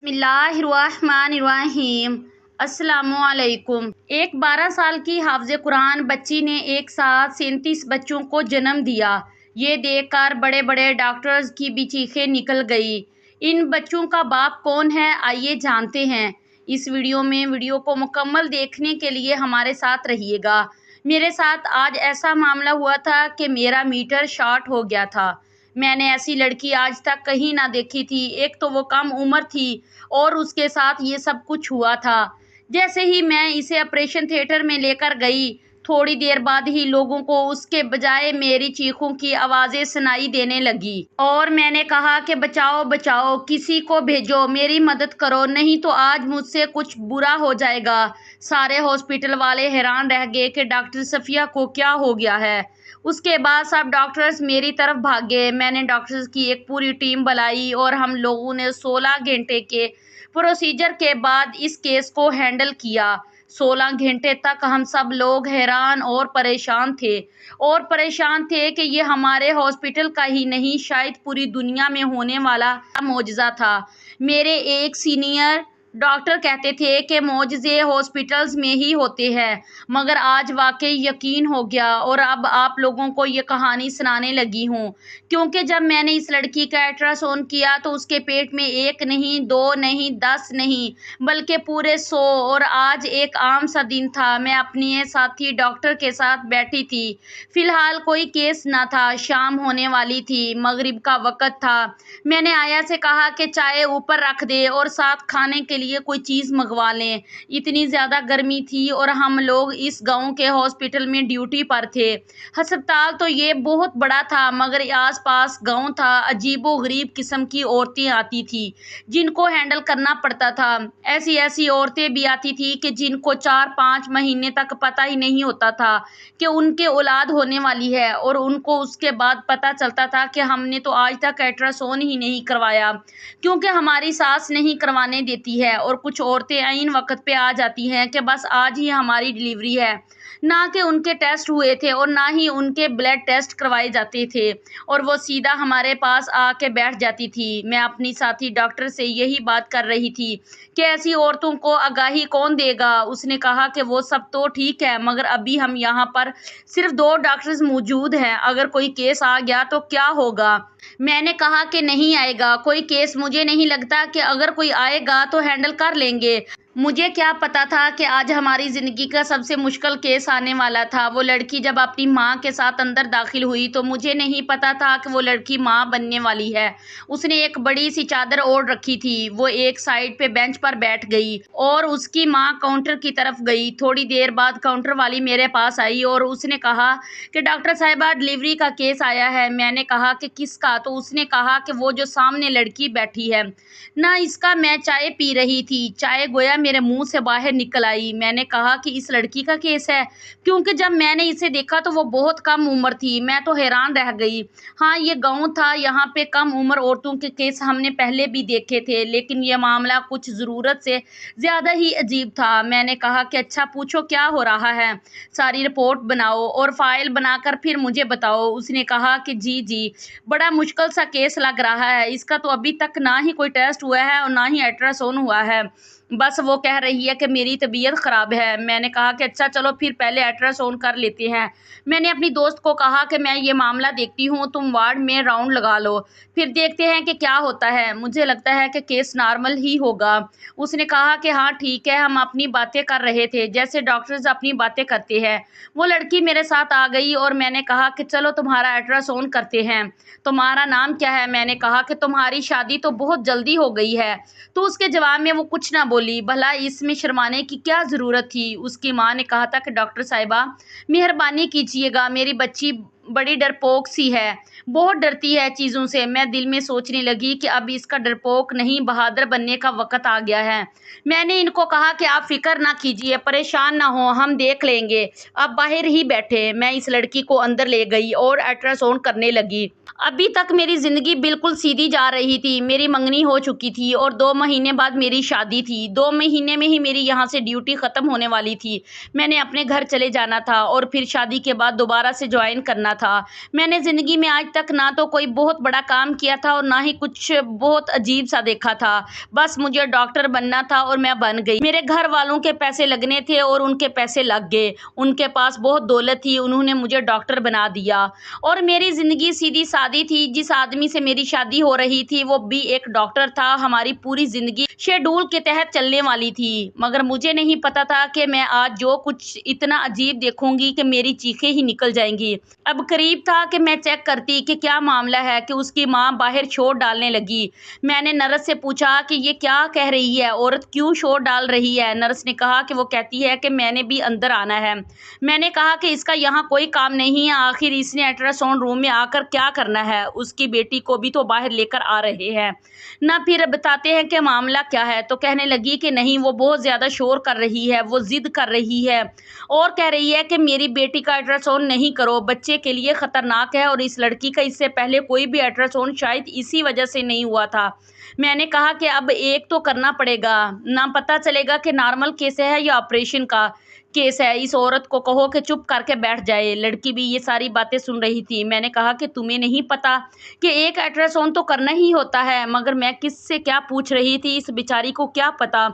بسم اللہ الرحمن الرحیم۔ السلام علیکم۔ ایک 12 سال کی حافظ قرآن بچی نے ایک ساتھ 37 بچوں کو جنم دیا۔ یہ دیکھ کر بڑے بڑے ڈاکٹرز کی بھی چیخیں نکل گئی۔ ان بچوں کا باپ کون ہے، آئیے جانتے ہیں۔ اس ویڈیو کو مکمل دیکھنے کے لیے ہمارے ساتھ رہیے گا۔ میرے ساتھ آج ایسا معاملہ ہوا تھا کہ میرا میٹر شارٹ ہو گیا تھا۔ میں نے ایسی لڑکی آج تک کہیں نہ دیکھی تھی۔ ایک تو وہ کم عمر تھی اور اس کے ساتھ یہ سب کچھ ہوا تھا۔ جیسے ہی میں اسے آپریشن تھیٹر میں لے کر گئی، تھوڑی دیر بعد ہی لوگوں کو اس کے بجائے میری چیخوں کی آوازیں سنائی دینے لگی اور میں نے کہا کہ بچاؤ بچاؤ، کسی کو بھیجو، میری مدد کرو، نہیں تو آج مجھ سے کچھ برا ہو جائے گا۔ سارے ہاسپٹل والے حیران رہ گئے کہ ڈاکٹر صفیہ کو کیا ہو گیا ہے۔ اس کے بعد سب ڈاکٹرز میری طرف بھاگے۔ میں نے ڈاکٹرز کی ایک پوری ٹیم بلائی اور ہم لوگوں نے 16 گھنٹے کے پروسیجر کے بعد اس کیس کو ہینڈل کیا۔ 16 گھنٹے تک ہم سب لوگ حیران اور پریشان تھے کہ یہ ہمارے ہاسپٹل کا ہی نہیں، شاید پوری دنیا میں ہونے والا معجزہ تھا۔ میرے ایک سینئر ڈاکٹر کہتے تھے کہ معجزے ہاسپٹلز میں ہی ہوتے ہیں، مگر آج واقعی یقین ہو گیا اور اب آپ لوگوں کو یہ کہانی سنانے لگی ہوں، کیونکہ جب میں نے اس لڑکی کا الٹرا ساؤنڈ کیا تو اس کے پیٹ میں 1 نہیں، 2 نہیں، 10 نہیں، بلکہ پورے 100۔ اور آج ایک عام سا دن تھا۔ میں اپنے ساتھی ڈاکٹر کے ساتھ بیٹھی تھی۔ فی الحال کوئی کیس نہ تھا، شام ہونے والی تھی، مغرب کا وقت تھا۔ میں نے آیا سے کہا کہ چائے اوپر رکھ دے اور ساتھ کھانے کے لیے کوئی چیز منگوا لیں۔ اتنی زیادہ گرمی تھی اور ہم لوگ اس گاؤں کے ہاسپٹل میں ڈیوٹی پر تھے۔ ہسپتال تو یہ بہت بڑا تھا، مگر آس پاس گاؤں تھا۔ عجیب و غریب قسم کی عورتیں آتی تھیں جن کو ہینڈل کرنا پڑتا تھا۔ ایسی عورتیں بھی آتی تھیں کہ جن کو 4-5 مہینے تک پتہ ہی نہیں ہوتا تھا کہ ان کے اولاد ہونے والی ہے، اور ان کو اس کے بعد پتہ چلتا تھا کہ ہم نے تو آج تک الٹرا ساؤنڈ ہی نہیں کروایا کیونکہ ہماری ساس نہیں کروانے دیتی ہے۔ اور کچھ عورتیں عین وقت پہ آ جاتی ہیں کہ بس آج ہی ہماری ڈیلیوری ہے، نہ کہ ان کے ٹیسٹ ہوئے تھے اور نہ ہی ان کے بلڈ ٹیسٹ کروائے جاتے تھے، اور وہ سیدھا ہمارے پاس آ کے بیٹھ جاتی تھی۔ میں اپنی ساتھی ڈاکٹر سے یہی بات کر رہی تھی کہ ایسی عورتوں کو آگاہی کون دے گا۔ اس نے کہا کہ وہ سب تو ٹھیک ہے، مگر ابھی ہم یہاں پر صرف 2 ڈاکٹرز موجود ہیں، اگر کوئی کیس آ گیا تو کیا ہوگا؟ میں نے کہا کہ نہیں آئے گا کوئی کیس، مجھے نہیں لگتا کہ اگر کوئی آئے گا تو ہینڈل کر لیں گے۔ مجھے کیا پتا تھا کہ آج ہماری زندگی کا سب سے مشکل کیس آنے والا تھا۔ وہ لڑکی جب اپنی ماں کے ساتھ اندر داخل ہوئی تو مجھے نہیں پتا تھا کہ وہ لڑکی ماں بننے والی ہے۔ اس نے ایک بڑی سی چادر اوڑھ رکھی تھی۔ وہ ایک سائیڈ پہ بینچ پر بیٹھ گئی اور اس کی ماں کاؤنٹر کی طرف گئی۔ تھوڑی دیر بعد کاؤنٹر والی میرے پاس آئی اور اس نے کہا کہ ڈاکٹر صاحبہ، ڈیلیوری کا کیس آیا ہے۔ میں نے کہا کہ کس کا؟ تو اس نے کہا کہ وہ جو سامنے لڑکی بیٹھی ہے نا، اس کا۔ میں چائے پی رہی تھی، چائے گویا میرے منہ سے باہر نکل آئی۔ میں نے کہا کہ اس لڑکی کا کیس ہے، کیونکہ جب میں نے اسے دیکھا تو وہ بہت کم عمر تھی۔ میں تو حیران رہ گئی۔ ہاں، یہ گاؤں تھا، یہاں پہ کم عمر عورتوں کے کیس ہم نے پہلے بھی دیکھے تھے، لیکن یہ معاملہ کچھ ضرورت سے زیادہ ہی عجیب تھا۔ میں نے کہا کہ اچھا پوچھو کیا ہو رہا ہے، ساری رپورٹ بناؤ اور فائل بنا کر پھر مجھے بتاؤ۔ اس نے کہا کہ جی بڑا مشکل سا کیس لگ رہا ہے، اس کا تو ابھی تک نہ ہی کوئی ٹیسٹ ہوا ہے اور نہ ہی الٹرا ساؤنڈ ہوا ہے، بس وہ کہہ رہی ہے کہ میری طبیعت خراب ہے۔ میں نے کہا کہ اچھا چلو پھر پہلے الٹرا ساؤنڈ کر لیتے ہیں۔ میں نے اپنی دوست کو کہا کہ میں یہ معاملہ دیکھتی ہوں، تم وارڈ میں راؤنڈ لگا لو، پھر دیکھتے ہیں کہ کیا ہوتا ہے۔ مجھے لگتا ہے کہ کیس نارمل ہی ہوگا۔ اس نے کہا کہ ہاں ٹھیک ہے۔ ہم اپنی باتیں کر رہے تھے جیسے ڈاکٹرز اپنی باتیں کرتے ہیں۔ وہ لڑکی میرے ساتھ آ گئی اور میں نے کہا کہ چلو تمہارا الٹرا ساؤنڈ کرتے ہیں۔ تمہارا نام کیا ہے؟ میں نے کہا کہ تمہاری شادی تو بہت جلدی ہو گئی ہے۔ تو اس کے جواب میں وہ کچھ نہ بولی۔ بھلا اس میں شرمانے کی کیا ضرورت تھی؟ اس کی ماں نے کہا تھا کہ ڈاکٹر صاحبہ مہربانی کیجیے گا، میری بچی بڑی ڈرپوک سی ہے، بہت ڈرتی ہے چیزوں سے۔ میں دل میں سوچنے لگی کہ اب اس کا ڈرپوک نہیں بہادر بننے کا وقت آ گیا ہے۔ میں نے ان کو کہا کہ آپ فکر نہ کیجیے، پریشان نہ ہوں، ہم دیکھ لیں گے، آپ باہر ہی بیٹھے۔ میں اس لڑکی کو اندر لے گئی اور الٹرا ساؤنڈ کرنے لگی۔ ابھی تک میری زندگی بالکل سیدھی جا رہی تھی۔ میری منگنی ہو چکی تھی اور 2 مہینے بعد میری شادی تھی۔ 2 مہینے میں ہی میری یہاں سے ڈیوٹی ختم ہونے والی تھی۔ میں نے اپنے گھر چلے جانا تھا اور پھر شادی کے بعد دوبارہ سے جوائن کرنا تھا۔ میں نے زندگی میں آج تک نہ تو کوئی بہت بڑا کام کیا تھا اور نہ ہی کچھ بہت عجیب سا دیکھا تھا۔ بس مجھے ڈاکٹر بننا تھا اور میں بن گئی۔ میرے گھر والوں کے پیسے لگنے تھے اور ان کے پیسے لگ گئے۔ ان کے پاس بہت دولت تھی، انہوں نے مجھے ڈاکٹر بنا دیا اور میری زندگی سیدھی سادی تھی۔ جس آدمی سے میری شادی ہو رہی تھی وہ بھی ایک ڈاکٹر تھا۔ ہماری پوری زندگی شیڈول کے تحت چلنے والی تھی، مگر مجھے نہیں پتا تھا کہ میں آج جو کچھ اتنا عجیب دیکھوں گی کہ میری چیخیں ہی نکل جائیں گی۔ اب قریب تھا کہ میں چیک کرتی کہ کیا معاملہ ہے کہ اس کی ماں باہر شور ڈالنے لگی۔ میں نے نرس سے پوچھا کہ یہ کیا کہہ رہی ہے، عورت کیوں شور ڈال رہی ہے؟ نرس نے کہا کہ وہ کہتی ہے کہ میں نے بھی اندر آنا ہے۔ میں نے کہا کہ اس کا یہاں کوئی کام نہیں ہے، آخر اس نے الٹرا ساؤنڈ روم میں آ کر کیا کرنا ہے؟ اس کی بیٹی کو بھی تو باہر لے کر آ رہے ہیں نہ، پھر بتاتے ہیں کہ معاملہ کیا ہے۔ تو کہنے لگی کہ نہیں، وہ بہت زیادہ شور کر رہی ہے، وہ ضد کر رہی ہے اور کہہ رہی ہے کہ میری بیٹی کا الٹرا ساؤنڈ نہیں کرو، بچے کے لیے خطرناک ہے، اور اس لڑکی کا اس سے پہلے کوئی بھی الٹرا ساؤنڈ شاید اسی وجہ سے نہیں ہوا تھا۔ میں نے کہا کہ اب ایک تو کرنا پڑے گا، نہ پتہ چلے گا کہ نارمل کیس ہے یا آپریشن کا کیس ہے۔ اس عورت کو کہو کہ چپ کر کے بیٹھ جائے۔ لڑکی بھی یہ ساری باتیں سن رہی تھی۔ میں نے کہا کہ تمہیں نہیں پتا کہ ایک الٹرا ساؤنڈ تو کرنا ہی ہوتا ہے؟ مگر میں کس سے کیا پوچھ رہی تھی، اس بیچاری کو کیا پتا،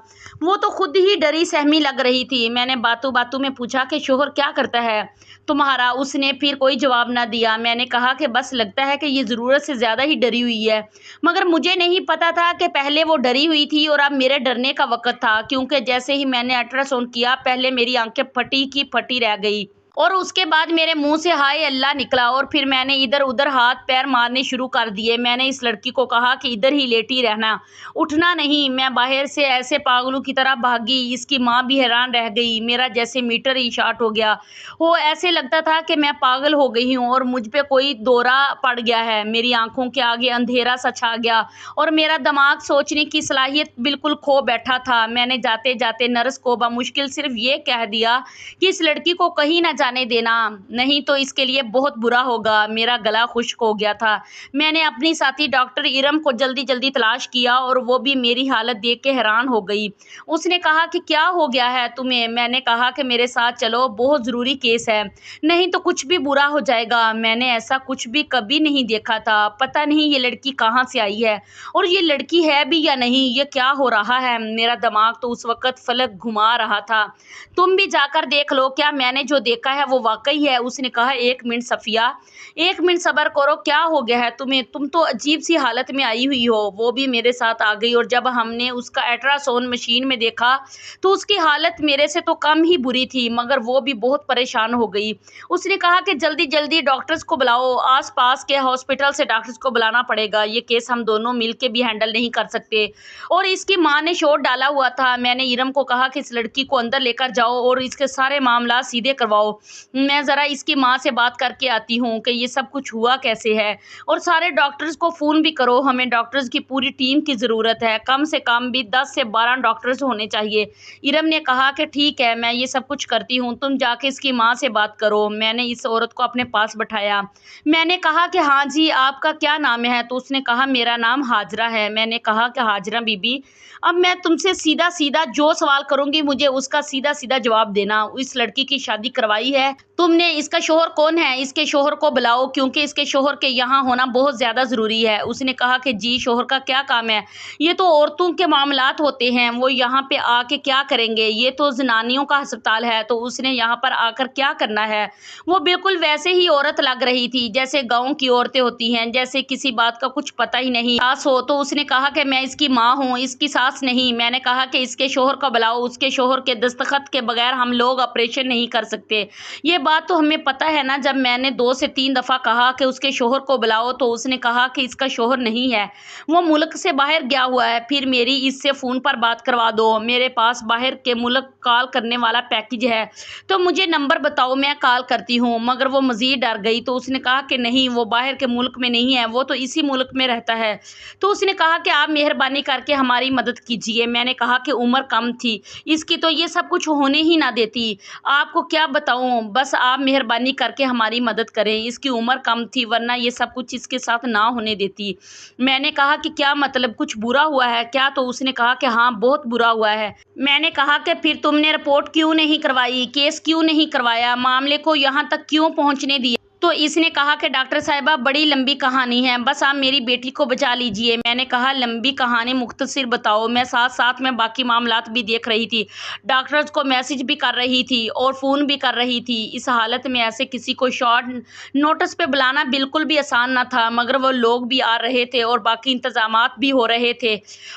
وہ تو خود ہی ڈری سہمی لگ رہی تھی۔ میں نے باتوں باتوں میں پوچھا کہ شوہر کیا کرتا ہے تمہارا؟ اس نے پھر کوئی جواب نہ دیا۔ میں نے کہا کہ بس لگتا ہے کہ یہ ضرورت سے زیادہ ہی ڈری ہوئی ہے، مگر مجھے نہیں پتا تھا کہ پہلے وہ ڈری ہوئی تھی اور اب میرے ڈرنے کا وقت تھا، کیونکہ جیسے ہی میں نے الٹرا ساؤنڈ کیا پہلے میری آنکھیں پھٹی کی پھٹی رہ گئی اور اس کے بعد میرے منہ سے ہائے اللہ نکلا، اور پھر میں نے ادھر ادھر ہاتھ پیر مارنے شروع کر دیے۔ میں نے اس لڑکی کو کہا کہ ادھر ہی لیٹی رہنا، اٹھنا نہیں۔ میں باہر سے ایسے پاگلوں کی طرح بھاگی۔ اس کی ماں بھی حیران رہ گئی، میرا جیسے میٹر ہی شارٹ ہو گیا ہو، ایسے لگتا تھا کہ میں پاگل ہو گئی ہوں اور مجھ پہ کوئی دورہ پڑ گیا ہے۔ میری آنکھوں کے آگے اندھیرا سا چھا گیا اور میرا دماغ سوچنے کی صلاحیت بالکل کھو بیٹھا تھا۔ میں نے جاتے جاتے نرس کو بمشکل صرف یہ کہہ دیا کہ اس لڑکی کو کہیں نہ جانے دینا، نہیں تو اس کے لیے بہت برا ہوگا۔ میرا گلا خشک ہو گیا تھا۔ میں نے اپنی ساتھی ڈاکٹر ارم کو جلدی جلدی تلاش کیا اور وہ بھی میری حالت دیکھ کے حیران ہو گئی۔ اس نے کہا کہ کیا ہو گیا ہے تمہیں؟ میں نے کہا کہ میرے ساتھ چلو، بہت ضروری کیس ہے، نہیں تو کچھ بھی برا ہو جائے گا۔ میں نے ایسا کچھ بھی کبھی نہیں دیکھا تھا، پتہ نہیں یہ لڑکی کہاں سے آئی ہے اور یہ لڑکی ہے بھی یا نہیں، یہ کیا ہو رہا ہے؟ میرا دماغ تو اس وقت فلک گھما رہا تھا۔ تم بھی جا کر دیکھ لو، کیا میں نے جو دیکھا ہے وہ واقعی ہے؟ اس نے کہا ایک منٹ صفیہ، ایک منٹ صبر کرو، کیا ہو گیا ہے تمہیں؟ تم تو عجیب سی حالت میں آئی ہوئی ہو۔ وہ بھی میرے ساتھ آ گئی اور جب ہم نے اس کا الٹرا ساؤنڈ مشین میں دیکھا تو اس کی حالت میرے سے تو کم ہی بری تھی، مگر وہ بھی بہت پریشان ہو گئی۔ اس نے کہا کہ جلدی جلدی ڈاکٹرز کو بلاؤ، آس پاس کے ہاسپٹل سے ڈاکٹرز کو بلانا پڑے گا، یہ کیس ہم دونوں مل کے بھی ہینڈل نہیں کر سکتے۔ اور اس کی ماں نے شور ڈالا ہوا تھا۔ میں نے ارم کو کہا کہ اس لڑکی کو اندر لے کر جاؤ اور اس کے سارے معاملات سیدھے کرواؤ، میں ذرا اس کی ماں سے بات کر کے آتی ہوں کہ یہ سب کچھ ہوا کیسے ہے، اور سارے ڈاکٹرز کو فون بھی کرو، ہمیں ڈاکٹرز کی پوری ٹیم کی ضرورت ہے، کم سے کم بھی 10 سے 12 ڈاکٹرز ہونے چاہیے۔ ارم نے کہا کہ ٹھیک ہے، میں یہ سب کچھ کرتی ہوں، تم جا کے اس کی ماں سے بات کرو۔ میں نے اس عورت کو اپنے پاس بٹھایا۔ میں نے کہا کہ ہاں جی، آپ کا کیا نام ہے؟ تو اس نے کہا میرا نام ہاجرہ ہے۔ میں نے کہا کہ ہاجرہ بی بی، اب میں تم سے سیدھا سیدھا جو سوال کروں گی مجھے اس کا سیدھا سیدھا جواب دینا۔ اس لڑکی کی شادی کروائی ہے تم نے؟ اس کا شوہر کون ہے؟ اس کے شوہر کو بلاؤ، کیونکہ اس کے شوہر کے یہاں ہونا بہت زیادہ ضروری ہے۔ اس نے کہا کہ جی، شوہر کا کیا کام ہے؟ یہ تو عورتوں کے معاملات ہوتے ہیں، وہ یہاں پہ آ کے کیا کریں گے؟ یہ تو زنانیوں کا ہسپتال ہے، تو اس نے یہاں پر آ کر کیا کرنا ہے؟ وہ بالکل ویسے ہی عورت لگ رہی تھی جیسے گاؤں کی عورتیں ہوتی ہیں، جیسے کسی بات کا کچھ پتہ ہی نہیں ساس ہو۔ تو اس نے کہا کہ میں اس کی ماں ہوں، اس کی ساس نہیں۔ میں نے کہا کہ اس کے شوہر کو بلاؤ، اس کے شوہر کے دستخط کے بغیر ہم لوگ آپریشن نہیں کر سکتے۔ یہ بات تو ہمیں پتہ ہے نا۔ جب میں نے 2 سے 3 دفعہ کہا کہ اس کے شوہر کو بلاؤ تو اس نے کہا کہ اس کا شوہر نہیں ہے، وہ ملک سے باہر گیا ہوا ہے۔ پھر میری اس سے فون پر بات کروا دو، میرے پاس باہر کے ملک کال کرنے والا پیکج ہے، تو مجھے نمبر بتاؤ، میں کال کرتی ہوں۔ مگر وہ مزید ڈر گئی، تو اس نے کہا کہ نہیں، وہ باہر کے ملک میں نہیں ہے، وہ تو اسی ملک میں رہتا ہے۔ تو اس نے کہا کہ آپ مہربانی کر کے ہماری مدد کیجیے۔ میں نے کہا کہ عمر کم تھی اس کی تو یہ سب کچھ ہونے ہی نہ دیتی، آپ کو کیا بتاؤں، بس آپ مہربانی کر کے ہماری مدد کریں، اس کی عمر کم تھی ورنہ یہ سب کچھ اس کے ساتھ نہ ہونے دیتی۔ میں نے کہا کہ کیا مطلب، کچھ برا ہوا ہے کیا؟ تو اس نے کہا کہ ہاں، بہت برا ہوا ہے۔ میں نے کہا کہ پھر تم نے رپورٹ کیوں نہیں کروائی، کیس کیوں نہیں کروایا، معاملے کو یہاں تک کیوں پہنچنے دیا؟ تو اس نے کہا کہ ڈاکٹر صاحبہ بڑی لمبی کہانی ہے، بس آپ میری بیٹی کو بچا لیجئے۔ میں نے کہا لمبی کہانی مختصر بتاؤ۔ میں ساتھ ساتھ میں باقی معاملات بھی دیکھ رہی تھی، ڈاکٹرز کو میسج بھی کر رہی تھی اور فون بھی کر رہی تھی۔ اس حالت میں ایسے کسی کو شارٹ نوٹس پہ بلانا بالکل بھی آسان نہ تھا، مگر وہ لوگ بھی آ رہے تھے اور باقی انتظامات بھی ہو رہے تھے۔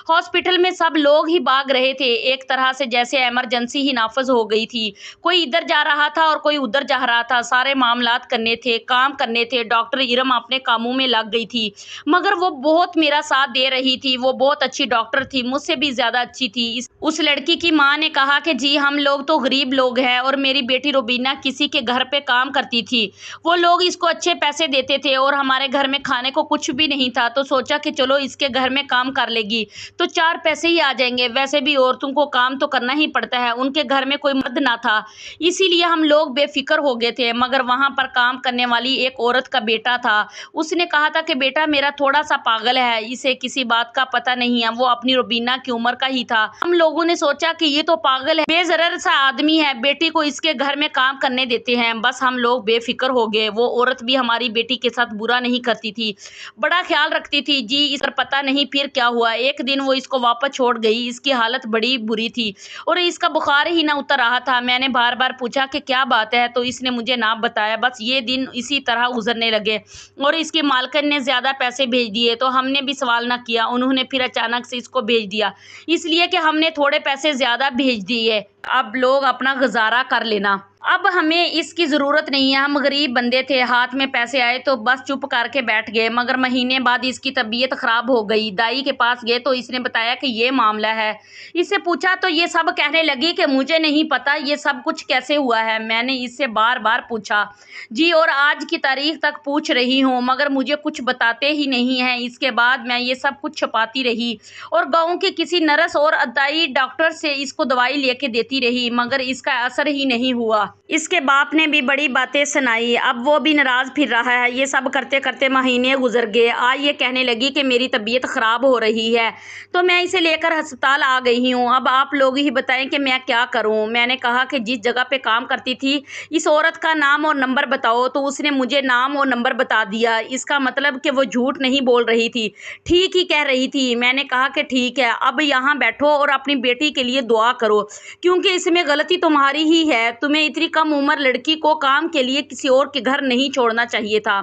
ہاسپٹل میں سب لوگ ہی بھاگ رہے تھے، ایک طرح سے جیسے ایمرجنسی ہی نافذ ہو گئی تھی۔ کوئی ادھر جا رہا تھا اور کوئی ادھر جا رہا تھا، سارے معاملات کرنے تھے، کام کرنے تھے۔ ڈاکٹر ارم اپنے کاموں میں لگ گئی تھی، مگر وہ بہت میرا ساتھ دے رہی تھی۔ وہ بہت اچھی ڈاکٹر تھی، مجھ سے بھی زیادہ اچھی تھی۔ اس لڑکی کی ماں نے کہا کہ جی ہم لوگ تو غریب لوگ ہیں اور میری بیٹی روبینہ کسی کے گھر پہ کام کرتی تھی، وہ لوگ اس کو اچھے پیسے دیتے تھے اور ہمارے گھر میں کھانے کو کچھ بھی نہیں تھا، تو سوچا کہ چلو اس کے گھر میں کام کر لے گی تو 4 پیسے ہی آ جائیں گے۔ ویسے بھی عورتوں کو کام تو کرنا ہی پڑتا ہے، ان کے گھر میں کوئی مرد نہ تھا، اسی لیے ہم لوگ بے فکر ہو گئے تھے۔ مگر وہاں پر کام کرنے والی ایک عورت کا بیٹا تھا، اس نے کہا تھا کہ بیٹا میرا تھوڑا سا پاگل ہے، اسے کسی بات کا پتہ نہیں ہے، وہ اپنی روبینہ کی عمر کا ہی تھا۔ ہم لوگوں نے سوچا کہ یہ تو پاگل ہے، بے ضرر سا آدمی ہے، بیٹی کو اس کے گھر میں کام کرنے دیتے ہیں۔ بس ہم لوگ بے فکر ہو گئے۔ وہ عورت بھی ہماری بیٹی کے ساتھ برا نہیں کرتی تھی، بڑا خیال رکھتی تھی۔ جی اس پر پتہ نہیں پھر کیا ہوا، ایک دن وہ اس کو واپس چھوڑ گئی۔ اس کی حالت بڑی بری تھی اور اس کا بخار ہی نہ اتر رہا تھا۔ میں نے بار بار پوچھا کہ کیا بات ہے، تو اس نے مجھے نہ بتایا۔ بس یہ دن اسی طرح گزرنے لگے اور اس کی مالکن نے زیادہ پیسے بھیج دیے تو ہم نے بھی سوال نہ کیا، انہوں نے پھر اچانک سے اس کو بھیج دیا، اس لیے کہ ہم نے تھوڑے پیسے زیادہ بھیج دیے، اب لوگ اپنا گزارا کر لینا، اب ہمیں اس کی ضرورت نہیں ہے۔ ہم غریب بندے تھے، ہاتھ میں پیسے آئے تو بس چپ کر کے بیٹھ گئے۔ مگر مہینے بعد اس کی طبیعت خراب ہو گئی، دائی کے پاس گئے تو اس نے بتایا کہ یہ معاملہ ہے۔ اس سے پوچھا تو یہ سب کہنے لگی کہ مجھے نہیں پتا یہ سب کچھ کیسے ہوا ہے۔ میں نے اس سے بار بار پوچھا جی اور آج کی تاریخ تک پوچھ رہی ہوں، مگر مجھے کچھ بتاتے ہی نہیں ہیں۔ اس کے بعد میں یہ سب کچھ چھپاتی رہی اور گاؤں کی کسی نرس اور دائی ڈاکٹر سے اس کو دوائی لے کے دیتی رہی، مگر اس کا اثر ہی نہیں ہوا۔ اس کے باپ نے بھی بڑی باتیں سنائی، اب وہ بھی ناراض پھر رہا ہے۔ یہ سب کرتے کرتے مہینے گزر گئے۔ آج یہ کہنے لگی کہ میری طبیعت خراب ہو رہی ہے تو میں اسے لے کر ہسپتال آ گئی ہوں، اب آپ لوگ ہی بتائیں کہ میں کیا کروں۔ میں نے کہا کہ جس جگہ پہ کام کرتی تھی اس عورت کا نام اور نمبر بتاؤ، تو اس نے مجھے نام اور نمبر بتا دیا۔ اس کا مطلب کہ وہ جھوٹ نہیں بول رہی تھی، ٹھیک ہی کہہ رہی تھی۔ میں نے کہا کہ ٹھیک ہے، اب یہاں بیٹھو اور اپنی بیٹی کے لیے دعا کرو، کیونکہ اس میں غلطی تمہاری ہی ہے، تمہیں اتنی کم عمر لڑکی کو کام کے لیے کسی اور کے گھر نہیں چھوڑنا چاہیے تھا۔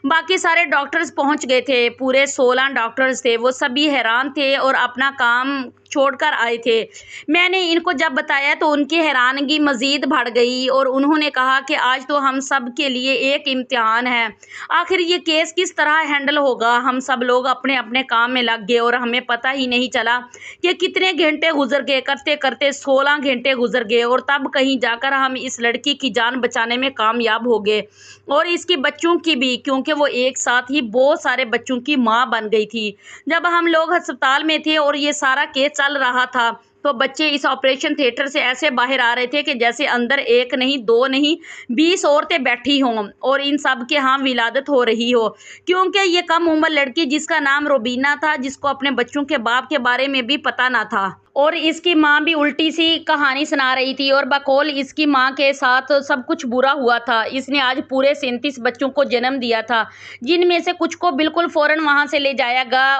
باقی سارے ڈاکٹرز پہنچ گئے تھے، پورے 16 ڈاکٹرز تھے، وہ سبھی حیران تھے اور اپنا کام چھوڑ کر آئے تھے۔ میں نے ان کو جب بتایا تو ان کی حیرانگی مزید بڑھ گئی اور انہوں نے کہا کہ آج تو ہم سب کے لیے ایک امتحان ہے، آخر یہ کیس کس طرح ہینڈل ہوگا۔ ہم سب لوگ اپنے اپنے کام میں لگ گئے اور ہمیں پتہ ہی نہیں چلا کہ کتنے گھنٹے گزر گئے، کرتے کرتے 16 گھنٹے گزر گئے اور تب کہیں جا کر ہم اس لڑکی کی جان بچانے میں کامیاب ہو گئے اور اس کی بچوں کی بھی، کیونکہ وہ ایک ساتھ ہی بہت سارے بچوں کی ماں بن گئی تھی۔ جب ہم لوگ ہسپتال میں تھے اور یہ سارا کیس چل رہا تھا تو بچے اس آپریشن تھیٹر سے ایسے باہر آ رہے تھے کہ جیسے اندر ایک نہیں، 2 نہیں، 20 عورتیں بیٹھی ہوں اور ان سب کے ہاں ولادت ہو رہی ہو، کیونکہ یہ کم عمر لڑکی جس کا نام روبینہ تھا، جس کو اپنے بچوں کے باپ کے بارے میں بھی پتہ نہ تھا اور اس کی ماں بھی الٹی سی کہانی سنا رہی تھی اور بقول اس کی ماں کے ساتھ سب کچھ برا ہوا تھا۔ اس نے آج پورے 37 بچوں کو جنم دیا تھا، جن میں سے کچھ کو بالکل فوراً وہاں سے لے جایا گیا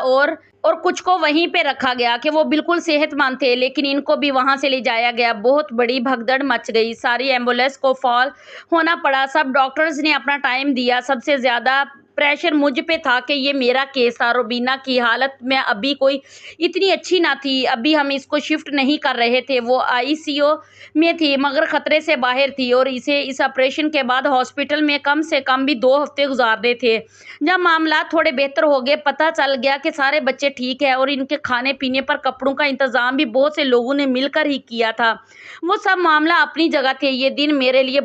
اور کچھ کو وہیں پہ رکھا گیا کہ وہ بالکل صحت مند تھے، لیکن ان کو بھی وہاں سے لے جایا گیا۔ بہت بڑی بھگدڑ مچ گئی، ساری ایمبولینس کو فال ہونا پڑا، سب ڈاکٹرز نے اپنا ٹائم دیا۔ سب سے زیادہ پریشر مجھ پہ تھا کہ یہ میرا کیس تھا، روبینہ کی حالت میں ابھی کوئی اتنی اچھی نہ تھی، ابھی ہم اس کو شفٹ نہیں کر رہے تھے، وہ ICU میں تھی مگر خطرے سے باہر تھی اور اسے اس آپریشن کے بعد ہاسپٹل میں کم سے کم بھی 2 ہفتے گزارنے تھے۔ جب معاملات تھوڑے بہتر ہو گئے، پتہ چل گیا کہ سارے بچے ٹھیک ہے اور ان کے کھانے پینے پر کپڑوں کا انتظام بھی بہت سے لوگوں نے مل کر ہی کیا تھا، وہ سب معاملہ اپنی جگہ تھے۔ یہ دن میرے لیے